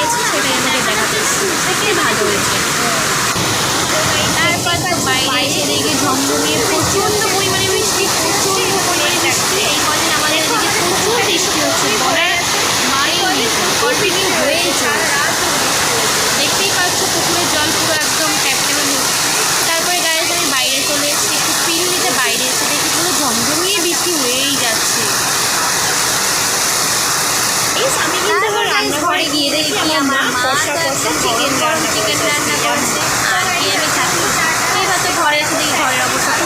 গেছে সেটাই আমাকে দেখাতে সেটাই ভালো হয়েছে। তারপর তো বাইরে এসে দেখি ঝমঝমিয়ে প্রচণ্ড পরিমাণে বৃষ্টি, প্রচণ্ড পরিমাণে বৃষ্টি। এই কদিন আমাদের এদিকে প্রচুর বৃষ্টি হচ্ছে, বলার মানেই নেই, কন্টিনিউ হয়েই চলছে। দেখতেই পাচ্ছ পুকুরের জল পুরো একদম ট্যাপট্যাপে হচ্ছে। তারপরে গাইজ আমি বাইরে চলে এসেছি, একটু ফিল নিতে বাইরে এসে দেখি পুরো ঝমঝমিয়ে বৃষ্টি হয়েই যাচ্ছে। এই আমি কিন্তু আবার রান্নাঘরে গিয়ে দেখি আমার মা চিকেন রান্না করছে, আর গিয়ে আমি থাকি। এবার তো ঘরে এসে দেখি ঘরের অবস্থা